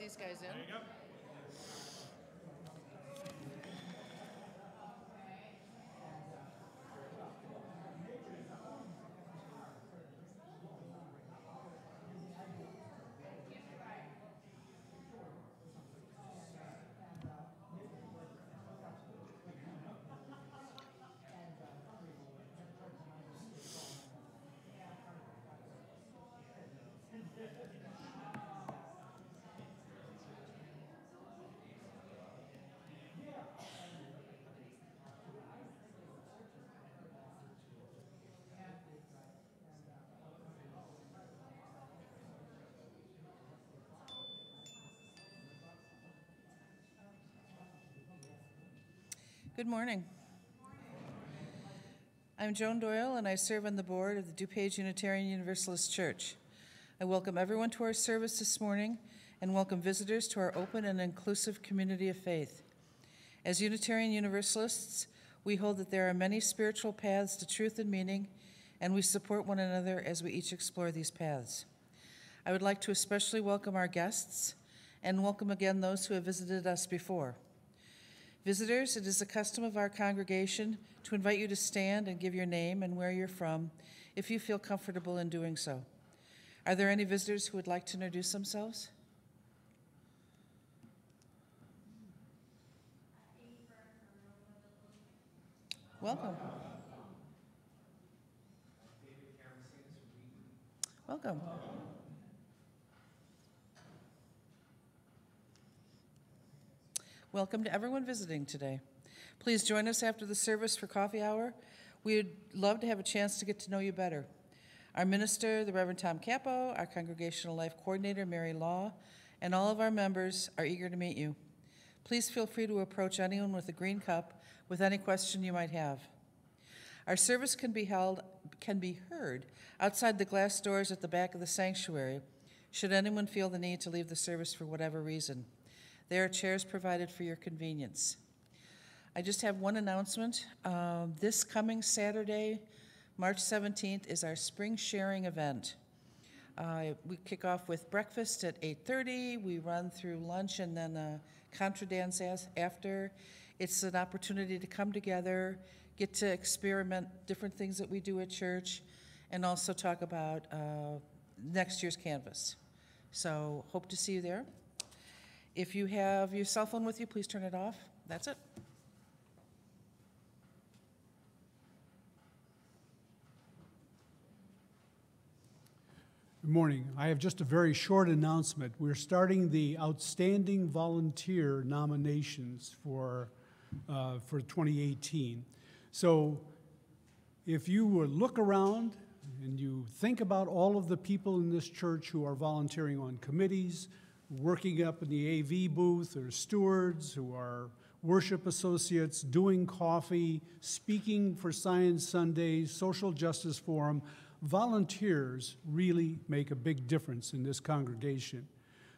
these guys in. There you go. Good morning. I'm Joan Doyle, and I serve on the board of the DuPage Unitarian Universalist Church. I welcome everyone to our service this morning and welcome visitors to our open and inclusive community of faith. As Unitarian Universalists, we hold that there are many spiritual paths to truth and meaning, and we support one another as we each explore these paths. I would like to especially welcome our guests and welcome again those who have visited us before. Visitors, it is the custom of our congregation to invite you to stand and give your name and where you're from if you feel comfortable in doing so. Are there any visitors who would like to introduce themselves? Welcome. Welcome. Welcome to everyone visiting today. Please join us after the service for coffee hour. We'd love to have a chance to get to know you better. Our minister, the Reverend Tom Capo, our Congregational Life Coordinator, Mary Law, and all of our members are eager to meet you. Please feel free to approach anyone with a green cup with any question you might have. Our service can be heard outside the glass doors at the back of the sanctuary, should anyone feel the need to leave the service for whatever reason. There are chairs provided for your convenience. I just have one announcement. This coming Saturday, March 17th, is our spring sharing event. We kick off with breakfast at 8:30. We run through lunch and then a contra dance after. It's an opportunity to come together, get to experiment different things that we do at church, and also talk about next year's canvas. So hope to see you there. If you have your cell phone with you, please turn it off. That's it. Good morning. I have just a very short announcement. We're starting the Outstanding Volunteer nominations for 2018. So if you would look around and you think about all of the people in this church who are volunteering on committees, working up in the AV booth, or stewards who are worship associates, doing coffee, speaking for Science Sundays, Social Justice Forum, volunteers really make a big difference in this congregation.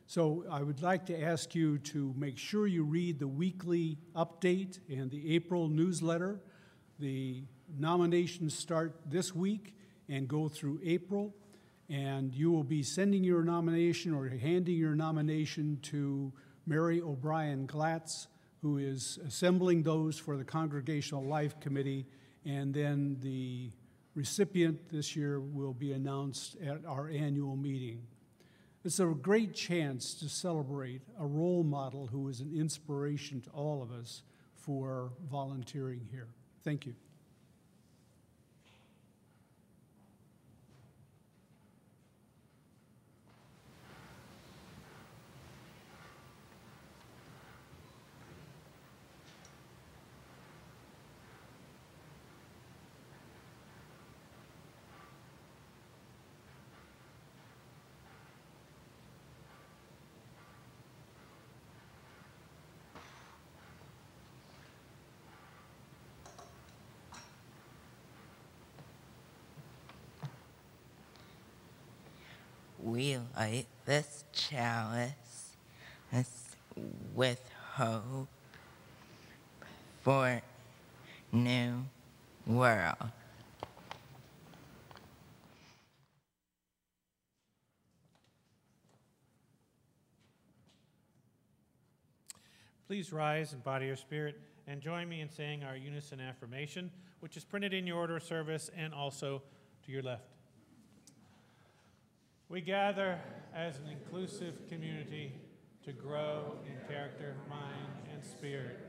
So I would like to ask you to make sure you read the weekly update and the April newsletter. The nominations start this week and go through April, and you will be sending your nomination or handing your nomination to Mary O'Brien Glatz, who is assembling those for the Congregational Life Committee, and then the recipient this year will be announced at our annual meeting. It's a great chance to celebrate a role model who is an inspiration to all of us for volunteering here. Thank you. We light this chalice with hope for new world. Please rise in body or spirit and join me in saying our unison affirmation, which is printed in your order of service and also to your left. We gather as an inclusive community to grow in character, mind, and spirit,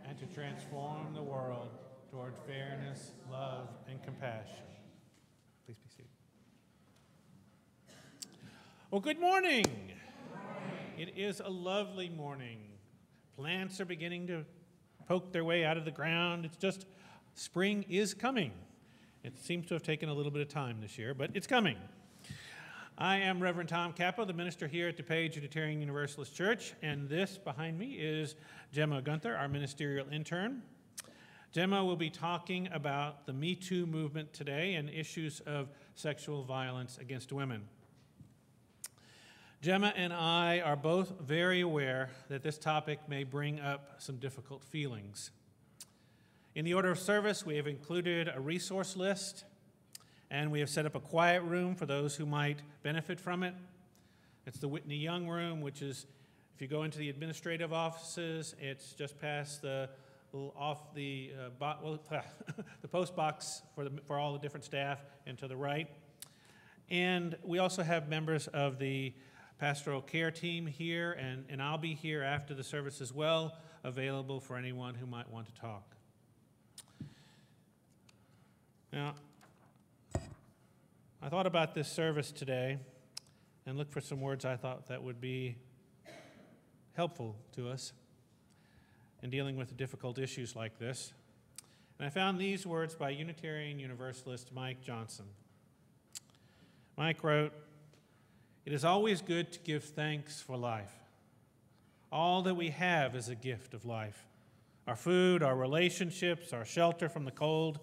and to transform the world toward fairness, love, and compassion. Please be seated. Well, good morning. It is a lovely morning. Plants are beginning to poke their way out of the ground. It's just spring is coming. It seems to have taken a little bit of time this year, but it's coming. I am Reverend Tom Capo, the minister here at DuPage Unitarian Universalist Church, and this behind me is Gemma Gunther, our ministerial intern. Gemma will be talking about the Me Too movement today and issues of sexual violence against women. Gemma and I are both very aware that this topic may bring up some difficult feelings. In the order of service, we have included a resource list, and we have set up a quiet room for those who might benefit from it. It's the Whitney Young room, which is, if you go into the administrative offices, it's just past the the post box for all the different staff and to the right. And we also have members of the pastoral care team here, and I'll be here after the service as well, available for anyone who might want to talk. Now, I thought about this service today and looked for some words I thought that would be helpful to us in dealing with difficult issues like this. And I found these words by Unitarian Universalist Mike Johnson. Mike wrote, "It is always good to give thanks for life. All that we have is a gift of life. Our food, our relationships, our shelter from the cold.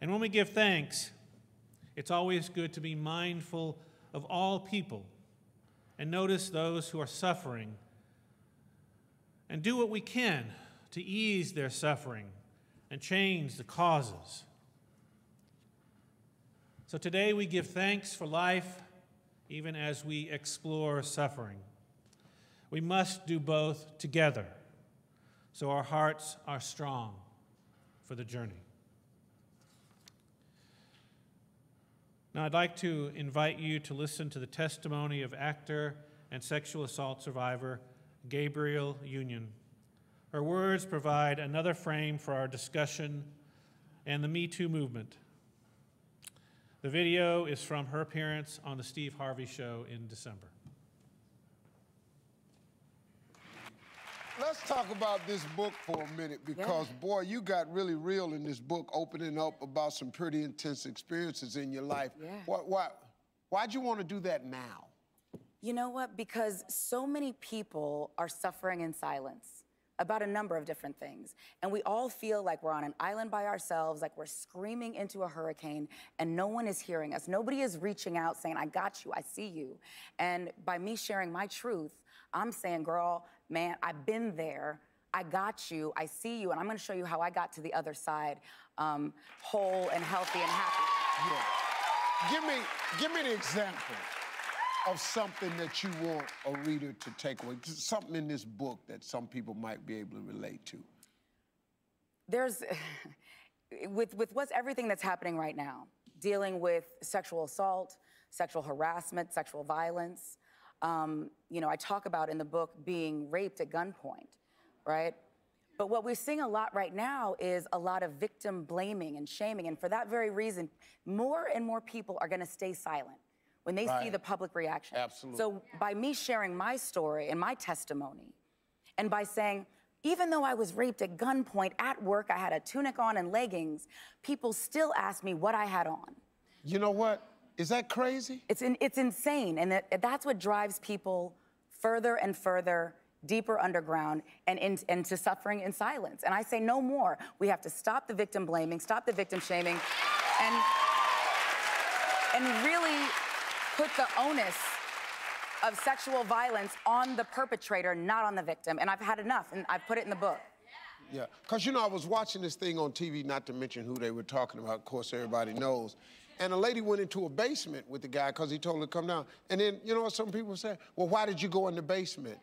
And when we give thanks, it's always good to be mindful of all people and notice those who are suffering and do what we can to ease their suffering and change the causes. So today we give thanks for life even as we explore suffering. We must do both together so our hearts are strong for the journey." Now I'd like to invite you to listen to the testimony of actor and sexual assault survivor Gabrielle Union. Her words provide another frame for our discussion and the Me Too movement. The video is from her appearance on the Steve Harvey Show in December. Let's talk about this book for a minute because, boy, you got really real in this book, opening up about some pretty intense experiences in your life. Yeah. Why'd you want to do that now? You know what? Because so many people are suffering in silence about a number of different things. And we all feel like we're on an island by ourselves, like we're screaming into a hurricane, and no one is hearing us. Nobody is reaching out saying, "I got you, I see you." And by me sharing my truth, I'm saying, girl, man, I've been there. I got you, I see you, and I'm gonna show you how I got to the other side, whole and healthy and happy. Yeah. Give me an example of something that you want a reader to take away, something in this book that some people might be able to relate to. There's, with what's everything that's happening right now, dealing with sexual assault, sexual harassment, sexual violence. You know, I talk about in the book being raped at gunpoint, right? But what we're seeing a lot right now is a lot of victim blaming and shaming. And for that very reason, more and more people are gonna stay silent when they see the public reaction. Absolutely. So by me sharing my story and my testimony, and by saying, even though I was raped at gunpoint at work, I had a tunic on and leggings, people still ask me what I had on. You know what? Is that crazy? It's insane, and that's what drives people further and further, deeper underground, and into suffering in silence. And I say no more. We have to stop the victim blaming, stop the victim shaming, and really put the onus of sexual violence on the perpetrator, not on the victim. And I've had enough, and I've put it in the book. Yeah, because, you know, I was watching this thing on TV, not to mention who they were talking about. Of course, everybody knows. And a lady went into a basement with the guy because he told her to come down. And then, you know what some people say? Well, why did you go in the basement?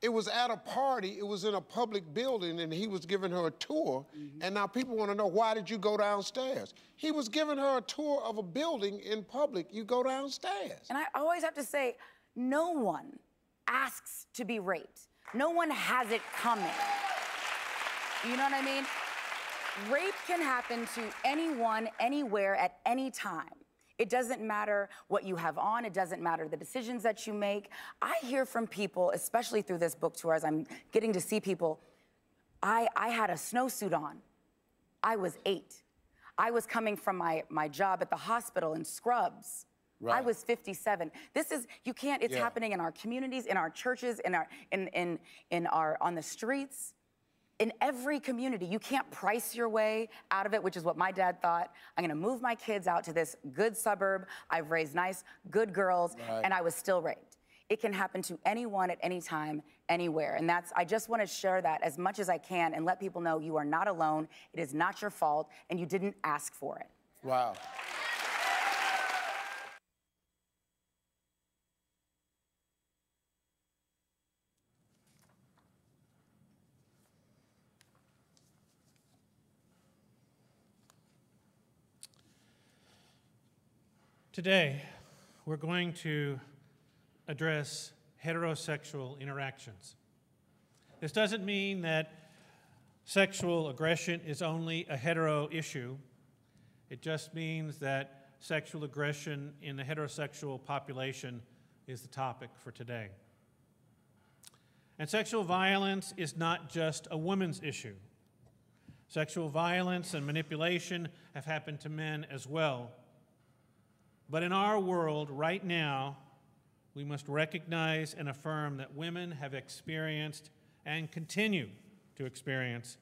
It was at a party, it was in a public building, and he was giving her a tour. And now people want to know, why did you go downstairs? He was giving her a tour of a building in public. You go downstairs. And I always have to say, no one asks to be raped. No one has it coming. You know what I mean? Rape can happen to anyone, anywhere, at any time. It doesn't matter what you have on. It doesn't matter the decisions that you make. I hear from people, especially through this book tour, as I'm getting to see people, I had a snowsuit on. I was 8. I was coming from my job at the hospital in scrubs. Right. I was 57. This is, you can't, it's happening in our communities, in our churches, on the streets. In every community. You can't price your way out of it, which is what my dad thought. I'm gonna move my kids out to this good suburb. I've raised nice, good girls, and I was still raped. It can happen to anyone at any time, anywhere. And I just wanna share that as much as I can and let people know you are not alone, it is not your fault, and you didn't ask for it. Wow. Today, we're going to address heterosexual interactions. This doesn't mean that sexual aggression is only a hetero issue. It just means that sexual aggression in the heterosexual population is the topic for today. And sexual violence is not just a woman's issue. Sexual violence and manipulation have happened to men as well. But in our world right now, we must recognize and affirm that women have experienced and continue to experience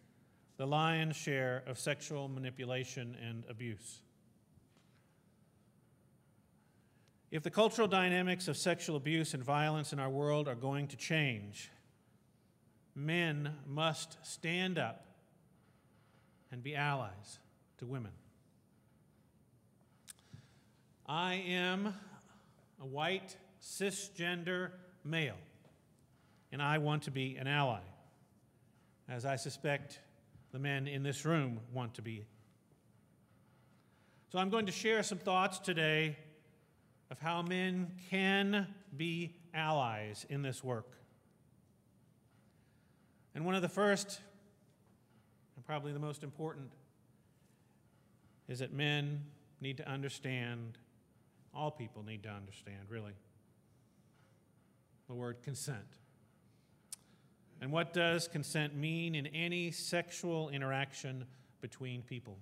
the lion's share of sexual manipulation and abuse. If the cultural dynamics of sexual abuse and violence in our world are going to change, men must stand up and be allies to women. I am a white, cisgender male, and I want to be an ally, as I suspect the men in this room want to be. So I'm going to share some thoughts today of how men can be allies in this work. And one of the first, and probably the most important, is that men need to understand, all people need to understand, really, the word consent. And what does consent mean in any sexual interaction between people?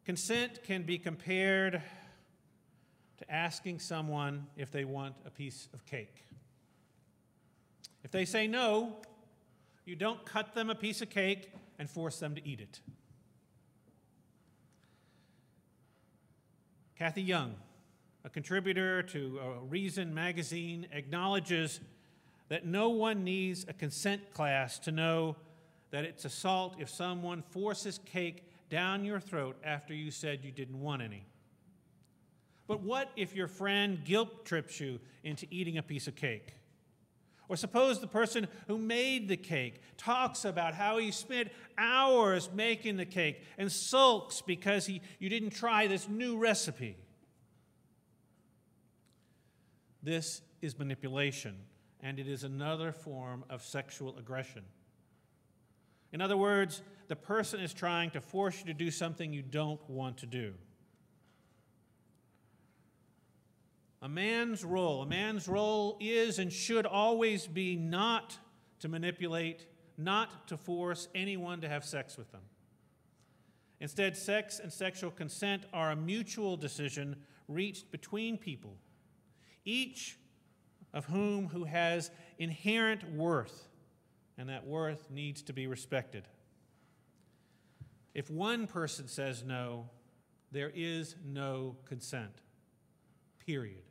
Consent can be compared to asking someone if they want a piece of cake. If they say no, you don't cut them a piece of cake and force them to eat it. Kathy Young, a contributor to Reason magazine, acknowledges that no one needs a consent class to know that it's assault if someone forces cake down your throat after you said you didn't want any. But what if your friend guilt trips you into eating a piece of cake? Or suppose the person who made the cake talks about how he spent hours making the cake and sulks because you didn't try this new recipe. This is manipulation, and it is another form of sexual aggression. In other words, the person is trying to force you to do something you don't want to do. A man's role is and should always be not to manipulate, not to force anyone to have sex with them. Instead, sex and sexual consent are a mutual decision reached between people, each of whom has inherent worth, and that worth needs to be respected. If one person says no, there is no consent, period.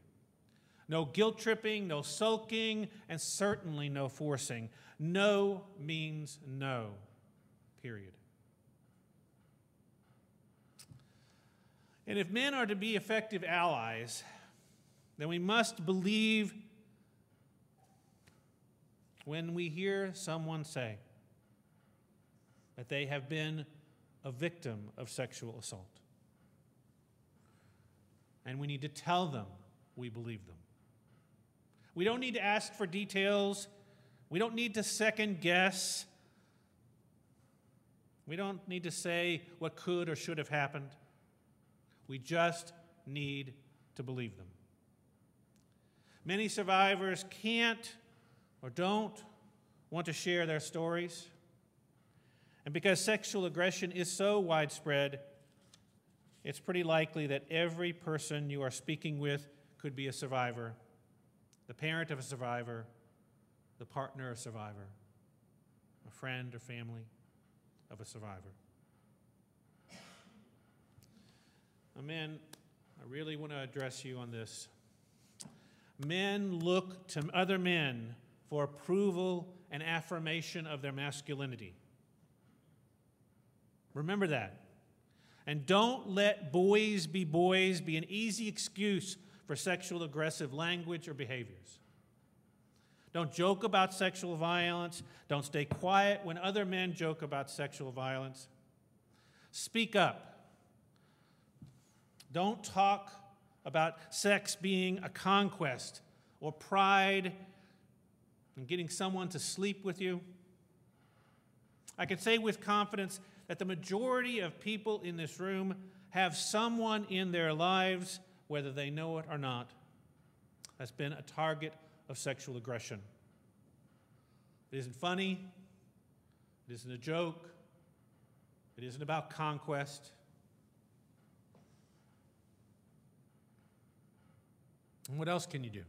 No guilt tripping, no sulking, and certainly no forcing. No means no, period. And if men are to be effective allies, then we must believe when we hear someone say that they have been a victim of sexual assault. And we need to tell them we believe them. We don't need to ask for details. We don't need to second guess. We don't need to say what could or should have happened. We just need to believe them. Many survivors can't or don't want to share their stories. And because sexual aggression is so widespread, it's pretty likely that every person you are speaking with could be a survivor, the parent of a survivor, the partner of a survivor, a friend or family of a survivor. Now, men, I really want to address you on this. Men look to other men for approval and affirmation of their masculinity. Remember that. And don't let boys be an easy excuse for sexual aggressive language or behaviors. Don't joke about sexual violence. Don't stay quiet when other men joke about sexual violence. Speak up. Don't talk about sex being a conquest or pride in getting someone to sleep with you. I can say with confidence that the majority of people in this room have someone in their lives, whether they know it or not, that's been a target of sexual aggression. It isn't funny. It isn't a joke. It isn't about conquest. And what else can you do?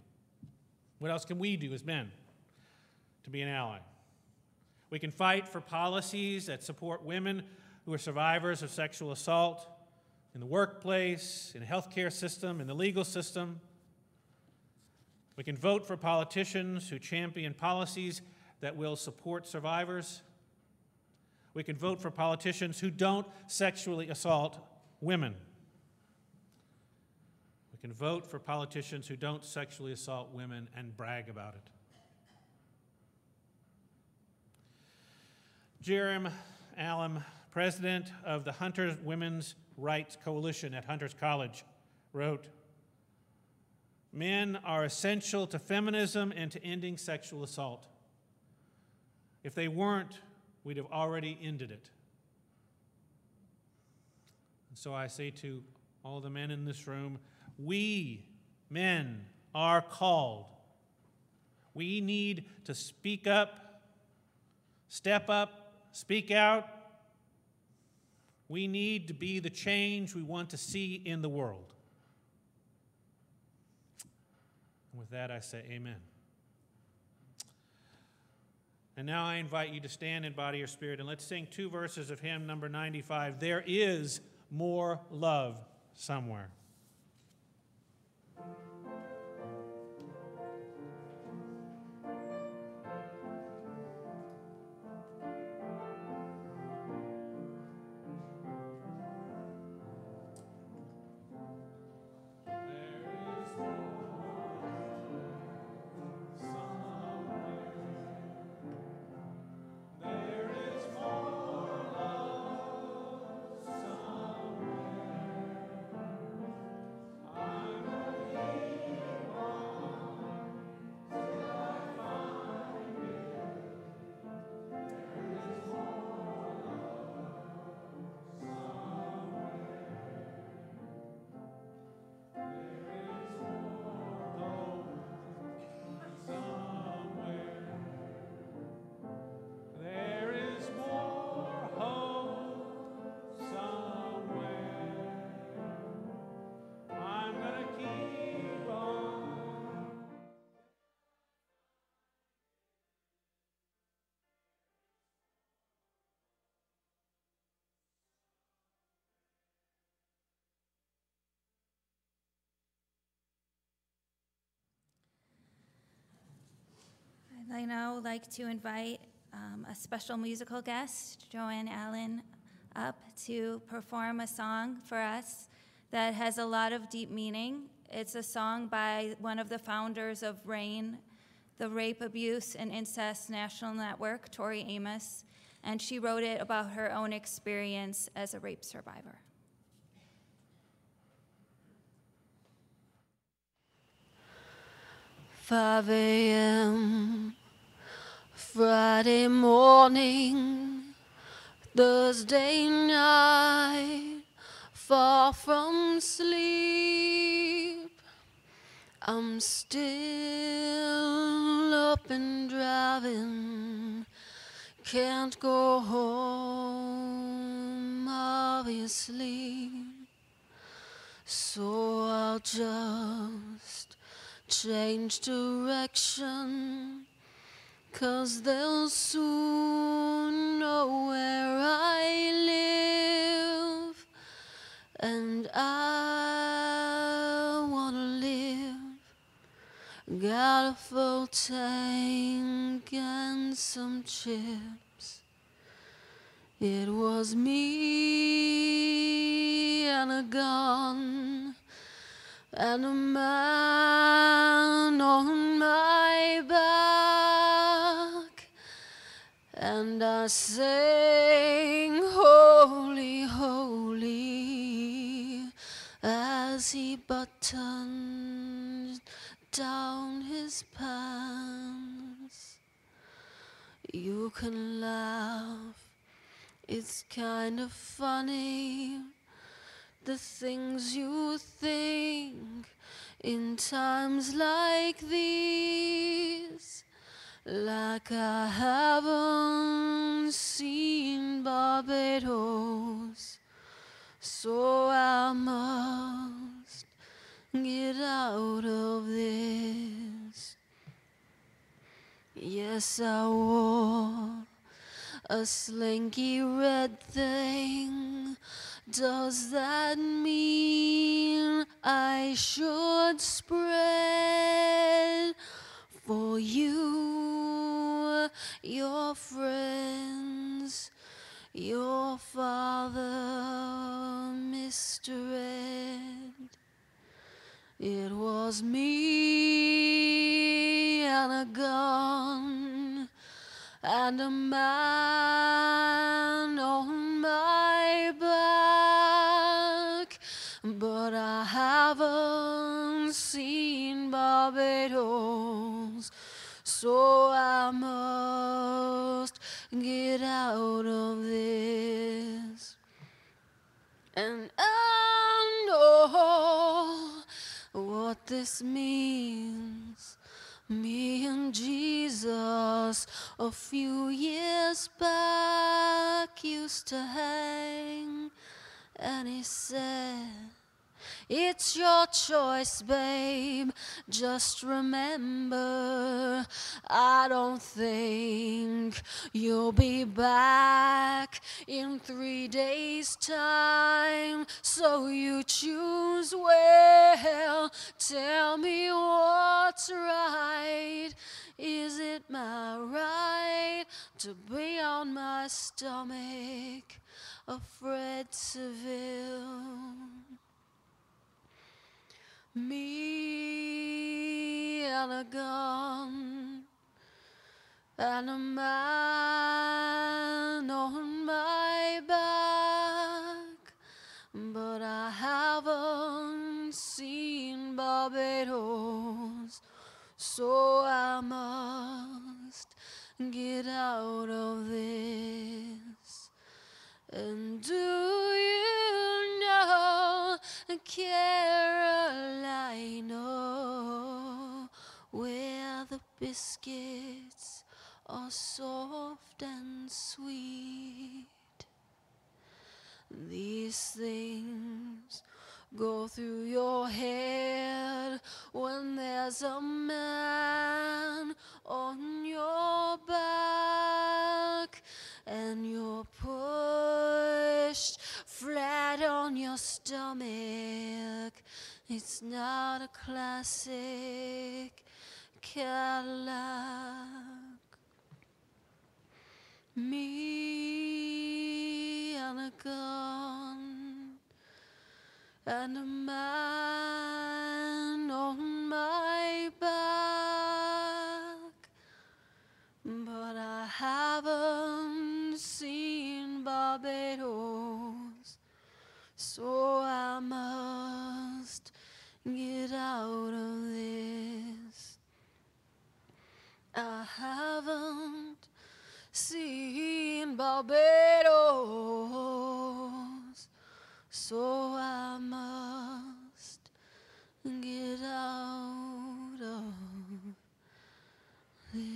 What else can we do as men to be an ally? We can fight for policies that support women who are survivors of sexual assault in the workplace, in the healthcare system, in the legal system. We can vote for politicians who champion policies that will support survivors. We can vote for politicians who don't sexually assault women. We can vote for politicians who don't sexually assault women and brag about it. Jerem Allen, president of the Hunter Women's Rights Coalition at Hunter's College, wrote, "Men are essential to feminism and to ending sexual assault. If they weren't, we'd have already ended it." And so I say to all the men in this room, we, men, are called. We need to speak up, step up, speak out. We need to be the change we want to see in the world. And with that, I say amen. And now I invite you to stand in body or spirit, and let's sing 2 verses of hymn number 95, "There is More Love Somewhere." I now like to invite a special musical guest, Joanne Allen, up to perform a song for us that has a lot of deep meaning. It's a song by one of the founders of RAIN, the Rape, Abuse, and Incest National Network, Tori Amos, and she wrote it about her own experience as a rape survivor. "5 a.m. Friday morning, Thursday night, far from sleep. I'm still up and driving, can't go home, obviously. So I'll just change direction, 'cause they'll soon know where I live. And I wanna live. Got a full tank and some chips. It was me and a gun and a man on my back, and I sang holy, holy as he buttoned down his pants. You can laugh, it's kind of funny, the things you think in times like these. Like I haven't seen Barbados, so I must get out of this. Yes, I wore a slinky red thing. Does that mean I should spread for you, your friends, your father, Mr. Ed? It was me and a gun and a man on my back, but I haven't seen Barbados, so I must get out of this. And I know what this means. Me and Jesus a few years back used to hang, and he said, "It's your choice, babe. Just remember, I don't think you'll be back in 3 days' time. So you choose well. Tell me what's right. Is it my right to be on my stomach, a Fred Seville? Me and a gun and a man on my back, but I haven't seen Barbados, so I must get out of this. And do you know Carolina, where the biscuits are soft and sweet? These things go through your head when there's a man on your back and you're pushed flat on your stomach. It's not a classic Cadillac. Me and a gun and a man on my back, get out of this. I haven't seen Barbados, so I must get out of this.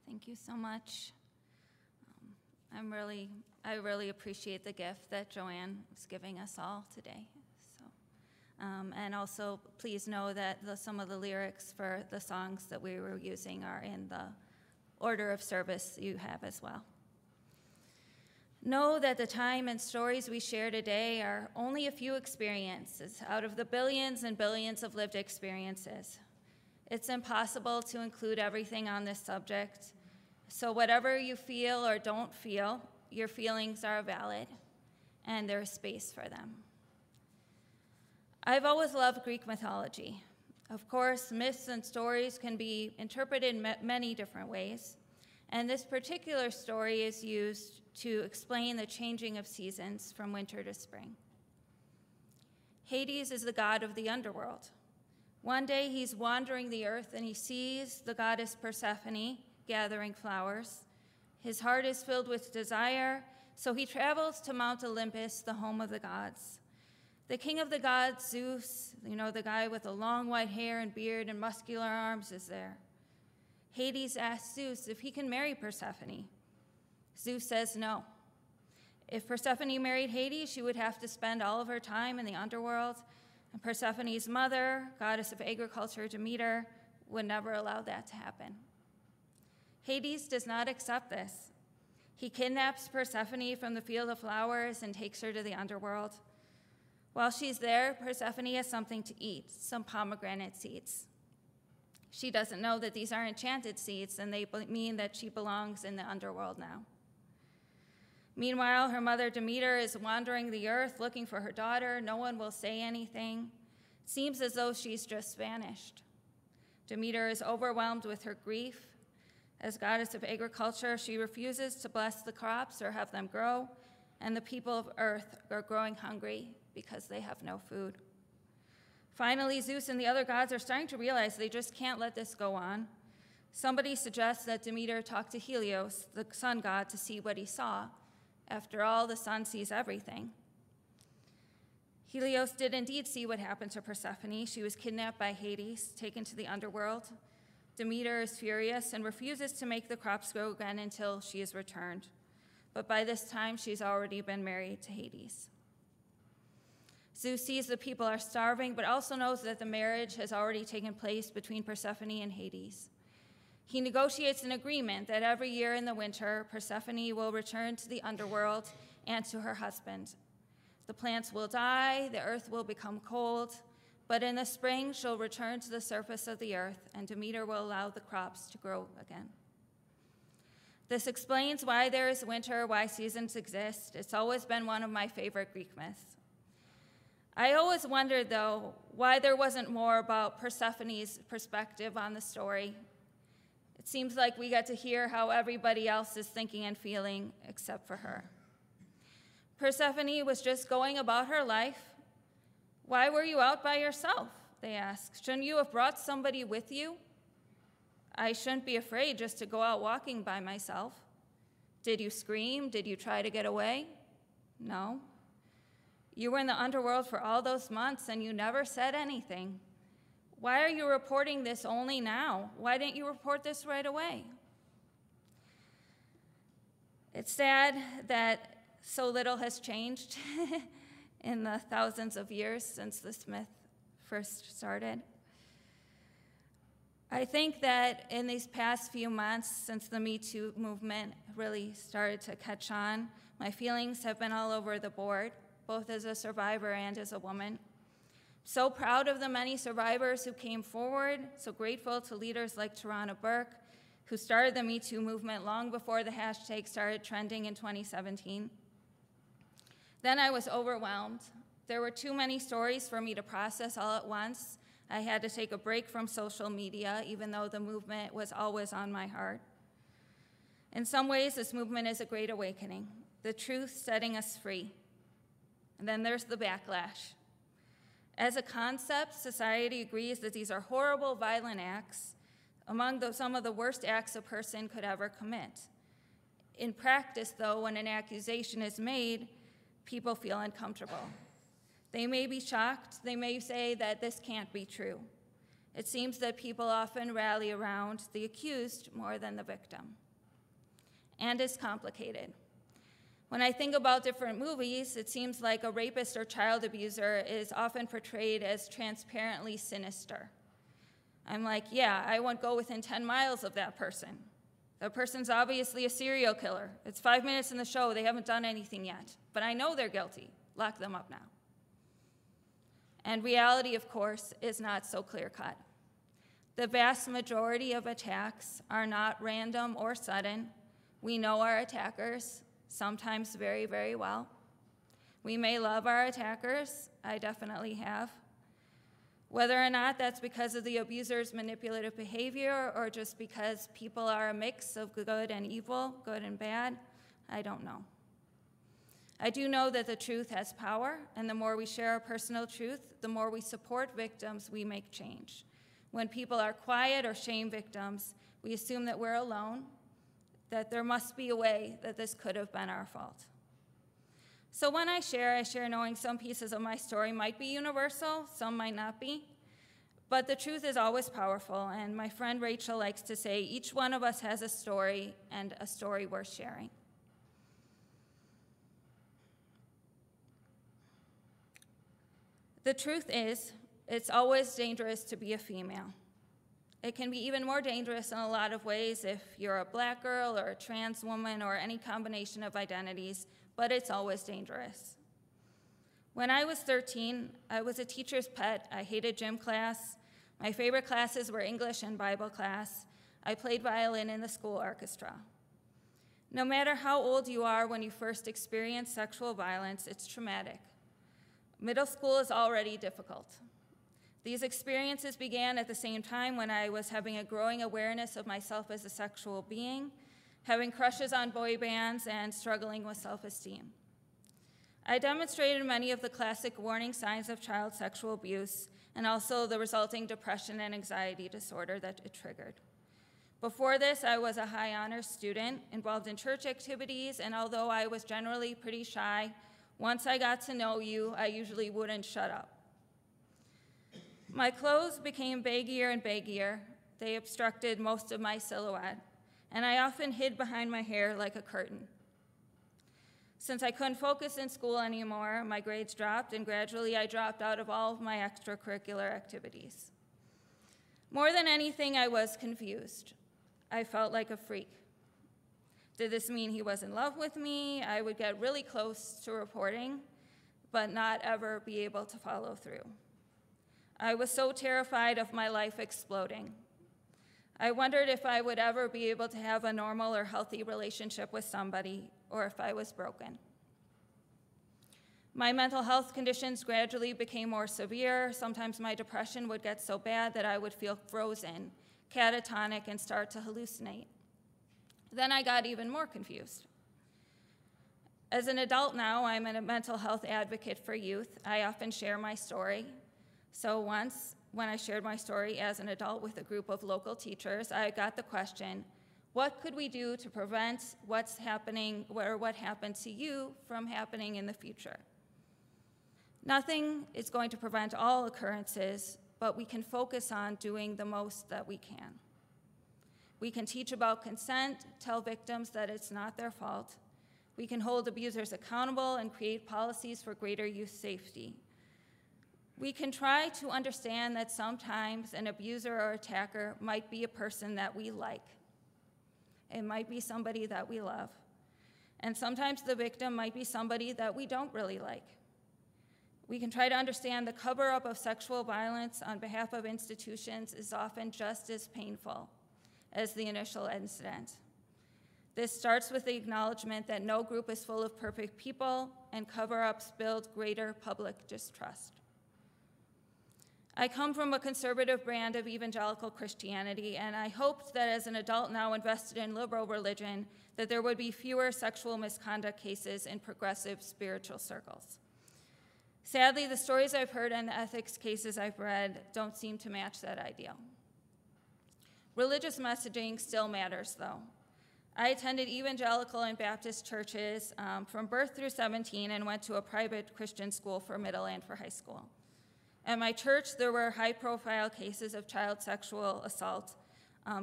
Thank you so much. I really appreciate the gift that Joanne is giving us all today. So, and also, please know that some of the lyrics for the songs that we were using are in the order of service you have as well. Know that the time and stories we share today are only a few experiences out of the billions and billions of lived experiences. It's impossible to include everything on this subject, so whatever you feel or don't feel, your feelings are valid, and there's space for them. I've always loved Greek mythology. Of course, myths and stories can be interpreted in many different ways, and this particular story is used to explain the changing of seasons from winter to spring. Hades is the god of the underworld. One day he's wandering the earth and he sees the goddess Persephone gathering flowers. His heart is filled with desire, so he travels to Mount Olympus, the home of the gods. The king of the gods, Zeus, the guy with the long white hair and beard and muscular arms, is there. Hades asks Zeus if he can marry Persephone. Zeus says no. If Persephone married Hades, she would have to spend all of her time in the underworld, and Persephone's mother, goddess of agriculture, Demeter, would never allow that to happen. Hades does not accept this. He kidnaps Persephone from the field of flowers and takes her to the underworld. While she's there, Persephone has something to eat, some pomegranate seeds. She doesn't know that these are enchanted seeds, and they mean that she belongs in the underworld now. Meanwhile, her mother Demeter is wandering the earth looking for her daughter. No one will say anything. It seems as though she's just vanished. Demeter is overwhelmed with her grief. As goddess of agriculture, she refuses to bless the crops or have them grow, and the people of earth are growing hungry because they have no food. Finally, Zeus and the other gods are starting to realize they just can't let this go on. Somebody suggests that Demeter talk to Helios, the sun god, to see what he saw. After all, the sun sees everything. Helios did indeed see what happened to Persephone. She was kidnapped by Hades, taken to the underworld. Demeter is furious and refuses to make the crops grow again until she is returned. But by this time, she's already been married to Hades. Zeus sees the people are starving, but also knows that the marriage has already taken place between Persephone and Hades. He negotiates an agreement that every year in the winter, Persephone will return to the underworld and to her husband. The plants will die, the earth will become cold, but in the spring, she'll return to the surface of the earth, and Demeter will allow the crops to grow again. This explains why there is winter, why seasons exist. It's always been one of my favorite Greek myths. I always wondered, though, why there wasn't more about Persephone's perspective on the story. It seems like we get to hear how everybody else is thinking and feeling except for her. Persephone was just going about her life. Why were you out by yourself? They asked. Shouldn't you have brought somebody with you? I shouldn't be afraid just to go out walking by myself. Did you scream? Did you try to get away? No. You were in the underworld for all those months and you never said anything. Why are you reporting this only now? Why didn't you report this right away? It's sad that so little has changed in the thousands of years since this myth first started. I think that in these past few months, since the Me Too movement really started to catch on, my feelings have been all over the board, both as a survivor and as a woman. So proud of the many survivors who came forward, so grateful to leaders like Tarana Burke, who started the Me Too movement long before the hashtag started trending in 2017. Then I was overwhelmed. There were too many stories for me to process all at once. I had to take a break from social media, even though the movement was always on my heart. In some ways, this movement is a great awakening, the truth setting us free. And then there's the backlash. As a concept, society agrees that these are horrible, violent acts, among some of the worst acts a person could ever commit. In practice, though, when an accusation is made, people feel uncomfortable. They may be shocked. They may say that this can't be true. It seems that people often rally around the accused more than the victim. And it's complicated. When I think about different movies, it seems like a rapist or child abuser is often portrayed as transparently sinister. I'm like, yeah, I won't go within 10 miles of that person. That person's obviously a serial killer. It's 5 minutes in the show, they haven't done anything yet. But I know they're guilty. Lock them up now. And reality, of course, is not so clear-cut. The vast majority of attacks are not random or sudden. We know our attackers, sometimes very, very well. We may love our attackers. I definitely have. Whether or not that's because of the abuser's manipulative behavior or just because people are a mix of good and evil, good and bad, I don't know. I do know that the truth has power, and the more we share our personal truth, the more we support victims, we make change. When people are quiet or shame victims, we assume that we're alone, that there must be a way that this could have been our fault. So when I share knowing some pieces of my story might be universal, some might not be, but the truth is always powerful, and my friend Rachel likes to say, each one of us has a story, and a story worth sharing. The truth is, it's always dangerous to be a female. It can be even more dangerous in a lot of ways if you're a black girl or a trans woman or any combination of identities, but it's always dangerous. When I was 13, I was a teacher's pet. I hated gym class. My favorite classes were English and Bible class. I played violin in the school orchestra. No matter how old you are when you first experience sexual violence, it's traumatic. Middle school is already difficult. These experiences began at the same time when I was having a growing awareness of myself as a sexual being, having crushes on boy bands, and struggling with self-esteem. I demonstrated many of the classic warning signs of child sexual abuse and also the resulting depression and anxiety disorder that it triggered. Before this, I was a high honors student involved in church activities, and although I was generally pretty shy, once I got to know you, I usually wouldn't shut up. My clothes became baggier and baggier. They obstructed most of my silhouette, and I often hid behind my hair like a curtain. Since I couldn't focus in school anymore, my grades dropped, and gradually I dropped out of all of my extracurricular activities. More than anything, I was confused. I felt like a freak. Did this mean he was in love with me? I would get really close to reporting, but not ever be able to follow through. I was so terrified of my life exploding. I wondered if I would ever be able to have a normal or healthy relationship with somebody, or if I was broken. My mental health conditions gradually became more severe. Sometimes my depression would get so bad that I would feel frozen, catatonic, and start to hallucinate. Then I got even more confused. As an adult now, I'm a mental health advocate for youth. I often share my story. So once, when I shared my story as an adult with a group of local teachers, I got the question, what could we do to prevent what's happening or what happened to you from happening in the future? Nothing is going to prevent all occurrences, but we can focus on doing the most that we can. We can teach about consent, tell victims that it's not their fault. We can hold abusers accountable and create policies for greater youth safety. We can try to understand that sometimes an abuser or attacker might be a person that we like. It might be somebody that we love. And sometimes the victim might be somebody that we don't really like. We can try to understand the cover-up of sexual violence on behalf of institutions is often just as painful as the initial incident. This starts with the acknowledgement that no group is full of perfect people, and cover-ups build greater public distrust. I come from a conservative brand of evangelical Christianity, and I hoped that as an adult now invested in liberal religion, that there would be fewer sexual misconduct cases in progressive spiritual circles. Sadly, the stories I've heard and the ethics cases I've read don't seem to match that ideal. Religious messaging still matters, though. I attended evangelical and Baptist churches from birth through 17 and went to a private Christian school for middle and for high school. At my church, there were high-profile cases of child sexual assault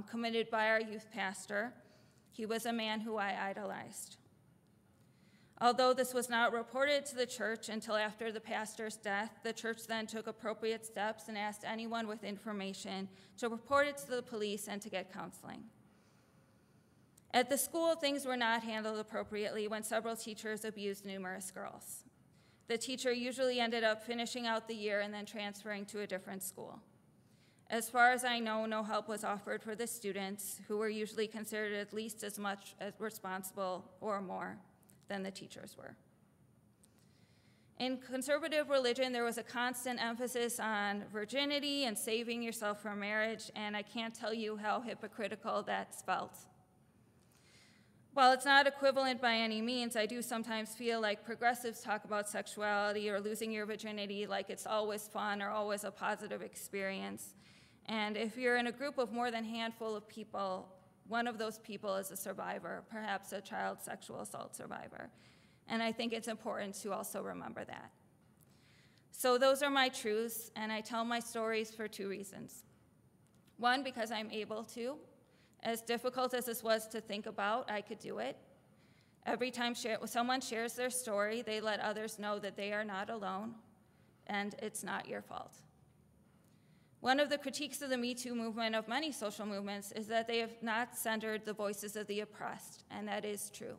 committed by our youth pastor. He was a man who I idolized. Although this was not reported to the church until after the pastor's death, the church then took appropriate steps and asked anyone with information to report it to the police and to get counseling. At the school, things were not handled appropriately when several teachers abused numerous girls. The teacher usually ended up finishing out the year and then transferring to a different school. As far as I know, no help was offered for the students, who were usually considered at least as much as responsible or more than the teachers were. In conservative religion, there was a constant emphasis on virginity and saving yourself for marriage, and I can't tell you how hypocritical that's felt. While it's not equivalent by any means, I do sometimes feel like progressives talk about sexuality or losing your virginity like it's always fun or always a positive experience. And if you're in a group of more than a handful of people, one of those people is a survivor, perhaps a child sexual assault survivor. And I think it's important to also remember that. So those are my truths, and I tell my stories for two reasons. One, because I'm able to. As difficult as this was to think about, I could do it. Every time someone shares their story, they let others know that they are not alone, and it's not your fault. One of the critiques of the Me Too movement of many social movements is that they have not centered the voices of the oppressed, and that is true.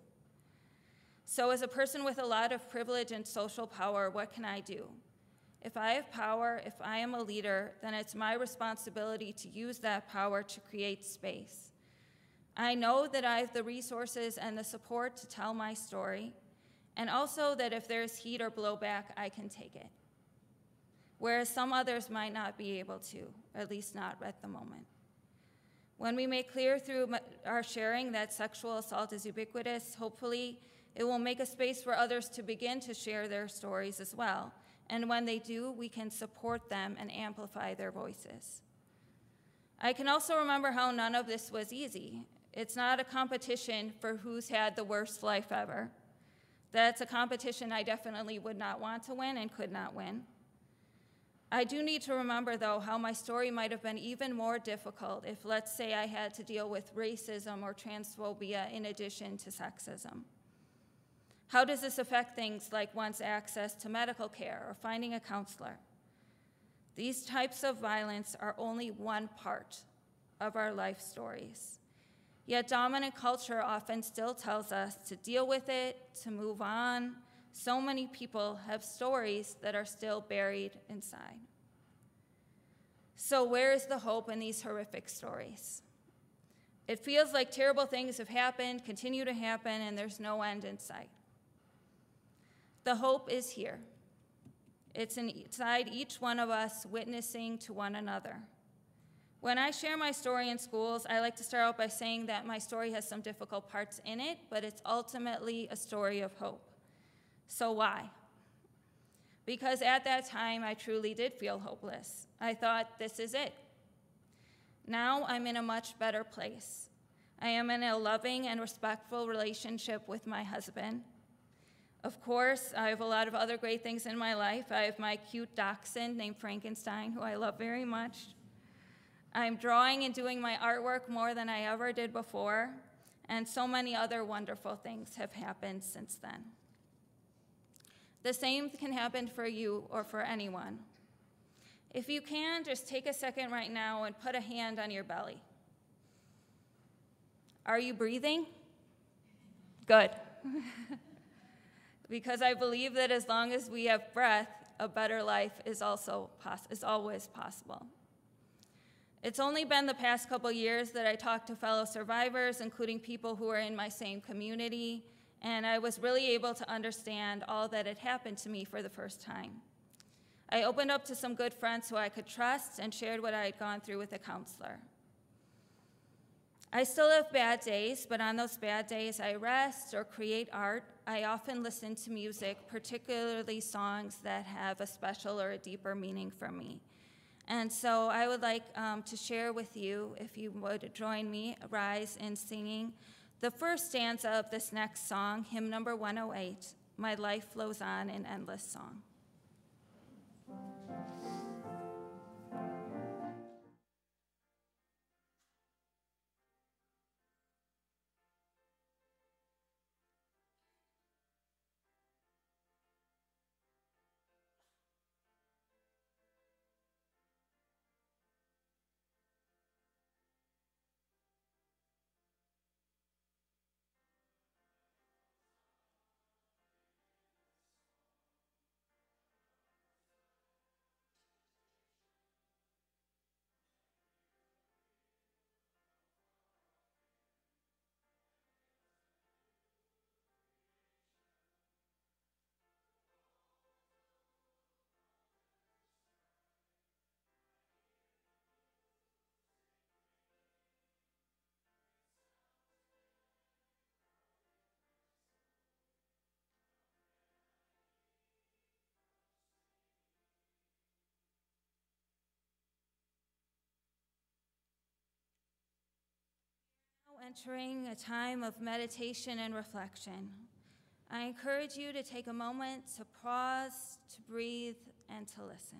So as a person with a lot of privilege and social power, what can I do? If I have power, if I am a leader, then it's my responsibility to use that power to create space. I know that I have the resources and the support to tell my story, and also that if there's heat or blowback, I can take it. Whereas some others might not be able to, at least not at the moment. When we make clear through our sharing that sexual assault is ubiquitous, hopefully it will make a space for others to begin to share their stories as well. And when they do, we can support them and amplify their voices. I can also remember how none of this was easy. It's not a competition for who's had the worst life ever. That's a competition I definitely would not want to win and could not win. I do need to remember, though, how my story might have been even more difficult if, let's say, I had to deal with racism or transphobia in addition to sexism. How does this affect things like one's access to medical care or finding a counselor? These types of violence are only one part of our life stories. Yet dominant culture often still tells us to deal with it, to move on. So many people have stories that are still buried inside. So where is the hope in these horrific stories? It feels like terrible things have happened, continue to happen, and there's no end in sight. The hope is here. It's inside each one of us, witnessing to one another. When I share my story in schools, I like to start out by saying that my story has some difficult parts in it, but it's ultimately a story of hope. So why? Because at that time, I truly did feel hopeless. I thought, this is it. Now I'm in a much better place. I am in a loving and respectful relationship with my husband. Of course, I have a lot of other great things in my life. I have my cute dachshund named Frankenstein, who I love very much. I'm drawing and doing my artwork more than I ever did before, and so many other wonderful things have happened since then. The same can happen for you or for anyone. If you can, just take a second right now and put a hand on your belly. Are you breathing? Good. Because I believe that as long as we have breath, a better life is always possible. It's only been the past couple years that I talked to fellow survivors, including people who are in my same community, and I was really able to understand all that had happened to me for the first time. I opened up to some good friends who I could trust and shared what I had gone through with a counselor. I still have bad days, but on those bad days, I rest or create art. I often listen to music, particularly songs that have a special or a deeper meaning for me. And so I would like to share with you, if you would join me, rise in singing the first stanza of this next song, hymn number 108, My Life Flows On in Endless Song. Entering a time of meditation and reflection. I encourage you to take a moment to pause, to breathe, and to listen.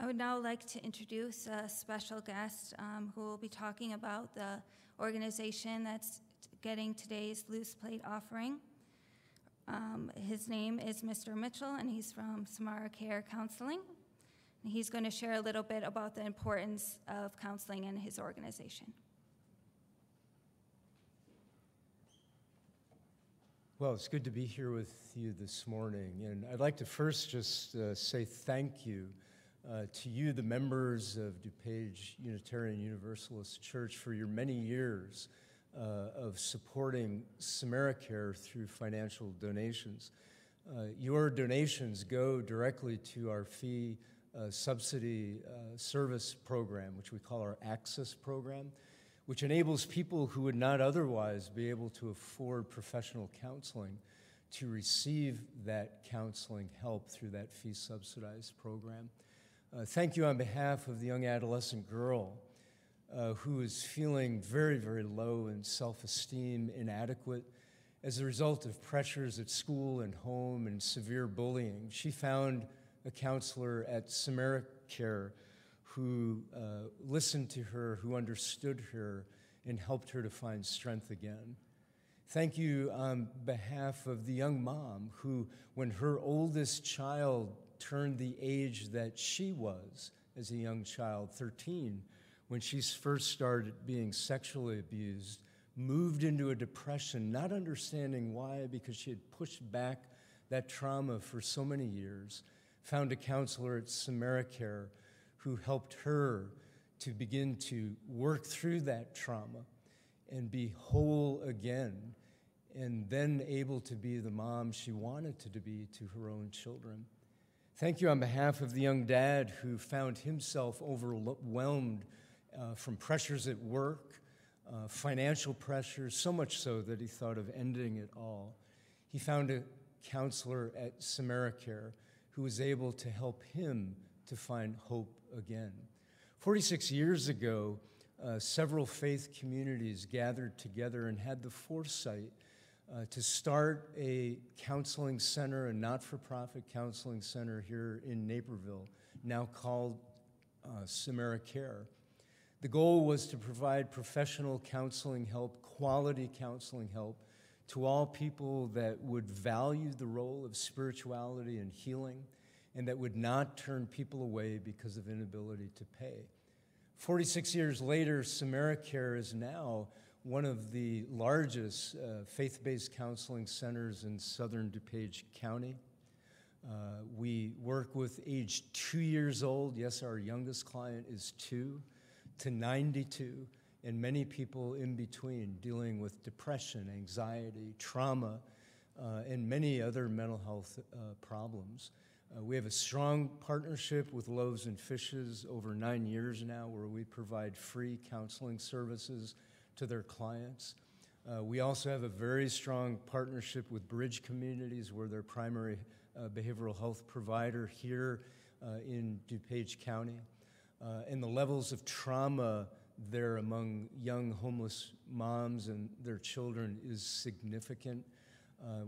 I would now like to introduce a special guest who will be talking about the organization that's getting today's Loose Plate offering. His name is Mr. Mitchell, and he's from Samara Care Counseling. And he's going to share a little bit about the importance of counseling in his organization. Well, it's good to be here with you this morning, and I'd like to first just say thank you to you, the members of DuPage Unitarian Universalist Church, for your many years of supporting SamaraCare through financial donations. Your donations go directly to our fee subsidy service program, which we call our Access program, which enables people who would not otherwise be able to afford professional counseling to receive that counseling help through that fee-subsidized program. Thank you on behalf of the young adolescent girl who is feeling very, very low in self-esteem, inadequate, as a result of pressures at school and home and severe bullying. She found a counselor at SamaraCare who listened to her, who understood her, and helped her to find strength again. Thank you on behalf of the young mom who, when her oldest child turned the age that she was as a young child, 13, when she first started being sexually abused, moved into a depression, not understanding why, because she had pushed back that trauma for so many years, found a counselor at SamaraCare who helped her to begin to work through that trauma and be whole again, and then able to be the mom she wanted to be to her own children. Thank you on behalf of the young dad who found himself overwhelmed from pressures at work, financial pressures, so much so that he thought of ending it all. He found a counselor at SamariCare who was able to help him to find hope again. 46 years ago, several faith communities gathered together and had the foresight to start a counseling center, a not-for-profit counseling center here in Naperville, now called SamariCare. The goal was to provide professional counseling help, quality counseling help, to all people that would value the role of spirituality and healing, and that would not turn people away because of inability to pay. 46 years later, SamariCare is now one of the largest faith-based counseling centers in southern DuPage County. We work with age 2 years old. Yes, our youngest client is 2 to 92, and many people in between dealing with depression, anxiety, trauma, and many other mental health problems. We have a strong partnership with Loaves and Fishes over 9 years now, where we provide free counseling services to their clients. We also have a very strong partnership with Bridge Communities. We're their primary behavioral health provider here in DuPage County. And the levels of trauma there among young homeless moms and their children is significant.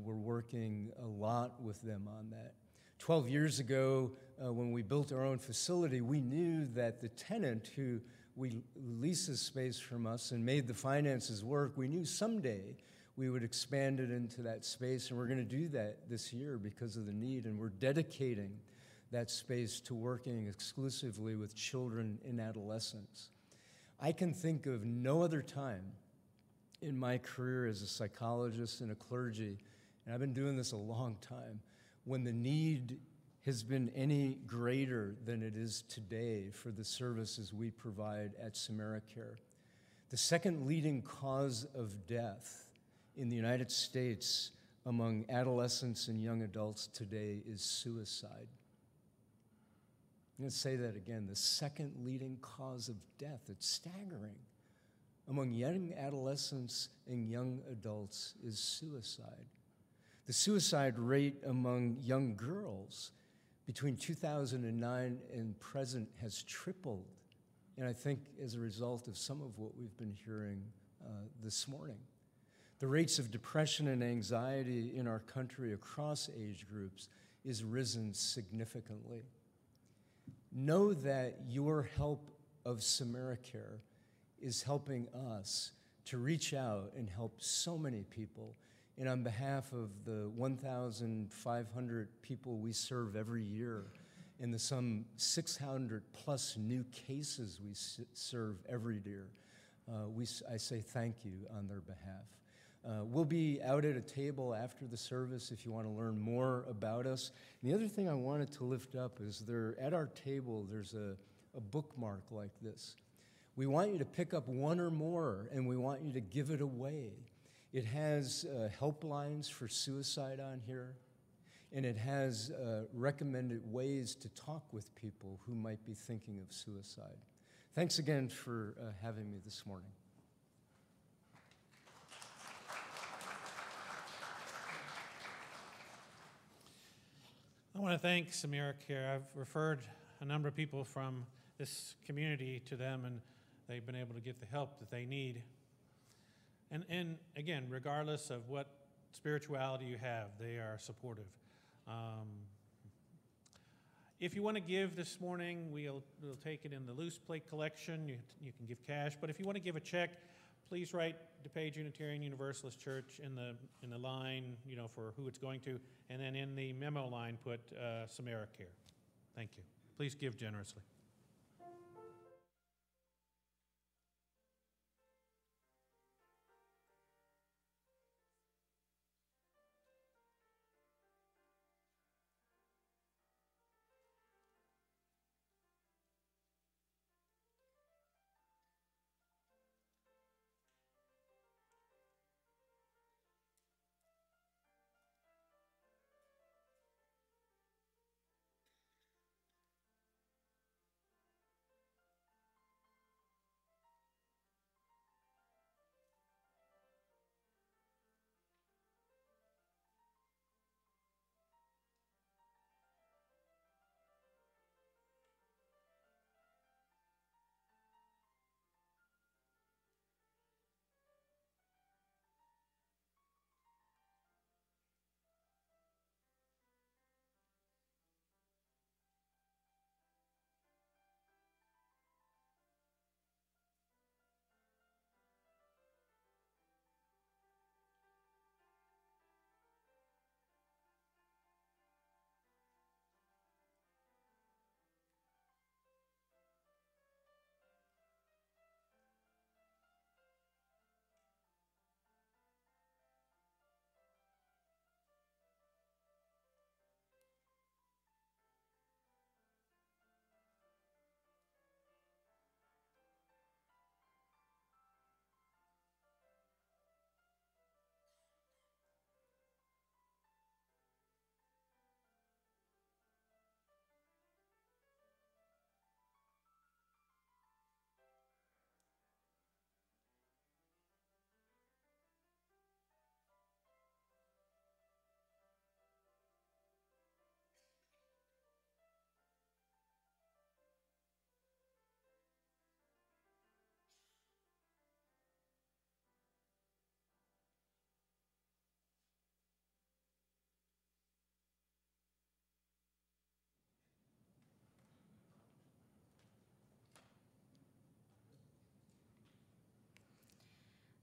We're working a lot with them on that. 12 years ago, when we built our own facility, we knew that the tenant who we leased this space from us and made the finances work, we knew someday we would expand it into that space, and we're going to do that this year because of the need, and we're dedicating that space to working exclusively with children and adolescents. I can think of no other time in my career as a psychologist and a clergy, and I've been doing this a long time, when the need has been any greater than it is today for the services we provide at SamariCare. The second leading cause of death in the United States among adolescents and young adults today is suicide. I'm going to say that again. The second leading cause of death, it's staggering, among young adolescents and young adults is suicide. The suicide rate among young girls between 2009 and present has tripled, and I think as a result of some of what we've been hearing this morning. The rates of depression and anxiety in our country across age groups is risen significantly. Know that your help of SamariCare is helping us to reach out and help so many people. And on behalf of the 1,500 people we serve every year and the some 600 plus new cases we serve every year, I say thank you on their behalf. We'll be out at a table after the service if you want to learn more about us. And the other thing I wanted to lift up is at our table, there's a bookmark like this. We want you to pick up one or more, and we want you to give it away. It has helplines for suicide on here, and it has recommended ways to talk with people who might be thinking of suicide. Thanks again for having me this morning. I want to thank SamariCare. I've referred a number of people from this community to them, and they've been able to get the help that they need. And again, regardless of what spirituality you have, they are supportive. If you want to give this morning, we'll take it in the loose plate collection. You can give cash, but if you want to give a check, please write DuPage Unitarian Universalist Church in the line, for who it's going to, and then in the memo line put SamariCare. Thank you. Please give generously.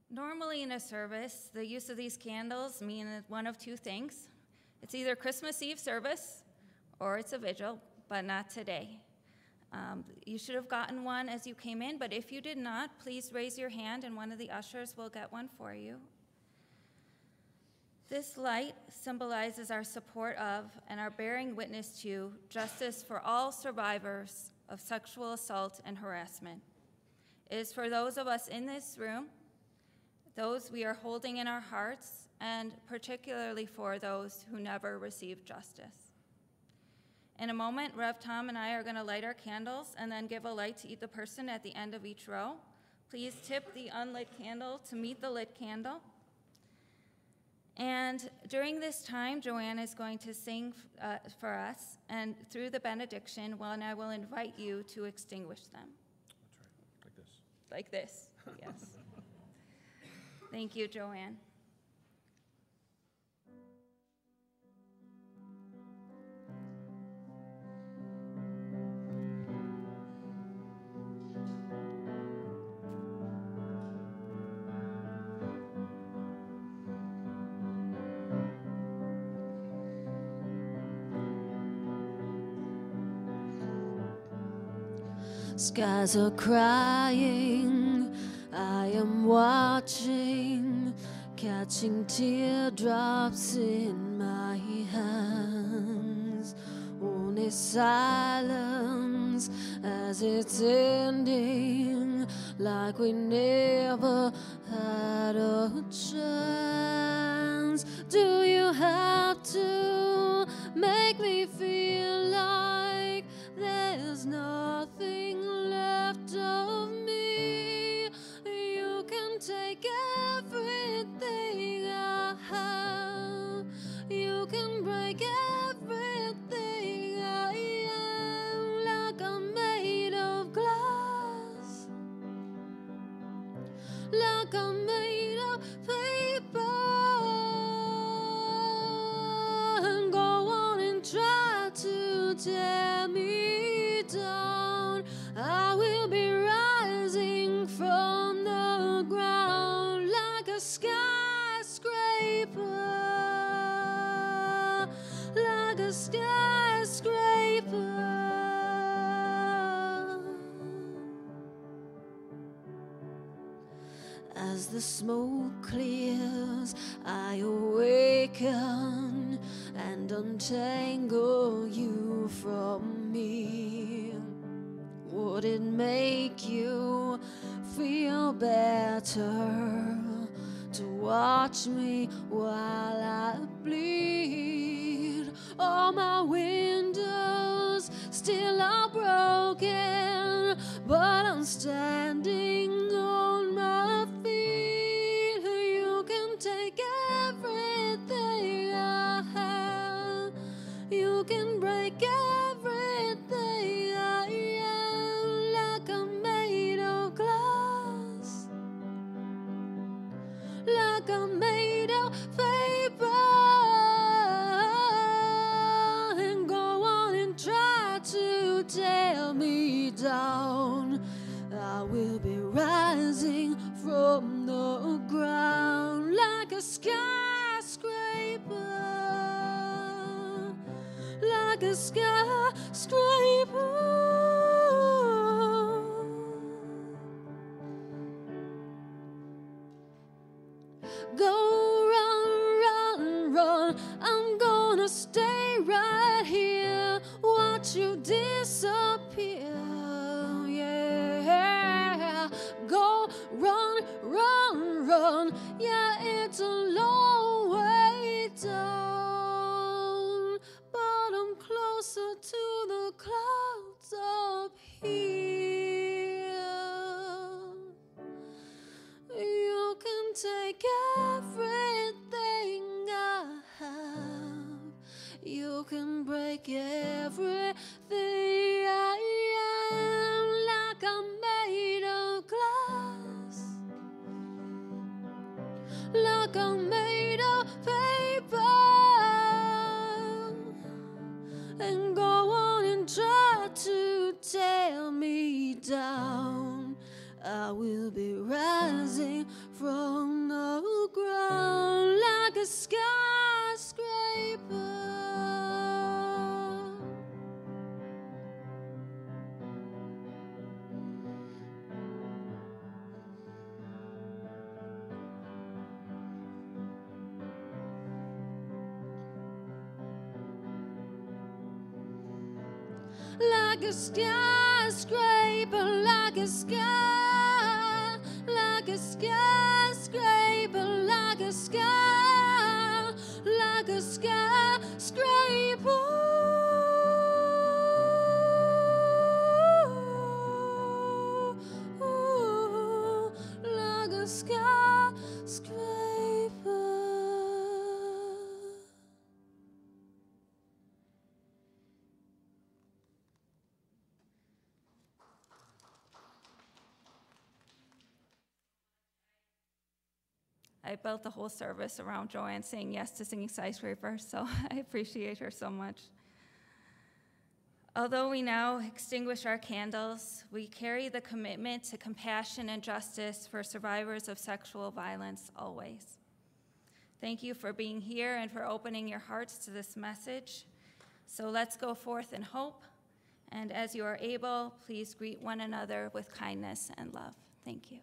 Normally in a service, the use of these candles mean one of two things. It's either Christmas Eve service or it's a vigil, but not today. You should have gotten one as you came in, but if you did not, please raise your hand and one of the ushers will get one for you. This light symbolizes our support of and our bearing witness to justice for all survivors of sexual assault and harassment. It is for those of us in this room, those we are holding in our hearts, and particularly for those who never received justice. In a moment, Rev Tom and I are going to light our candles and then give a light to the person at the end of each row. Please tip the unlit candle to meet the lit candle. And during this time, Joanne is going to sing for us, and through the benediction, and I will invite you to extinguish them. That's right, like this. Like this, yes. Thank you, Joanne. Skies are crying, I am watching, catching teardrops in my hands. Only silence as it's ending, like we never had a chance. Do you have to make me feel like there's nothing left of me? You can take everything I have. You can break everything I am, like I'm made of glass, like I'm made of paper. And go on and try to tear me down. I will be rising from the ground like a skyscraper, like a skyscraper. As the smoke clears, I awaken and untangle you from me. Would it make you feel better to watch me while I bleed? All my windows still are broken, but I'm standing on my feet. You can take everything I have. You can break everything I am, like I'm made of glass, like I'm made of paper. And go on and try to tear me down. I will be rising from the ground like a skyscraper, like a skyscraper. Go run, run, run. I'm gonna stay right here, watch you disappear. Yeah, go run, run, run. Yeah, it's a long way down, but I'm closer to the clouds up here. You can take everything I have. You can break everything I am, like I'm made of glass, like I'm made of paper. And go on and try to tear me down. I will be rising from like a skyscraper, like a sky, like a skyscraper, like a sky, like a skyscraper. Like a skyscraper. I built the whole service around Joanne saying yes to singing Skyscraper, so I appreciate her so much. Although we now extinguish our candles, we carry the commitment to compassion and justice for survivors of sexual violence always. Thank you for being here and for opening your hearts to this message. So let's go forth in hope, and as you are able, please greet one another with kindness and love. Thank you.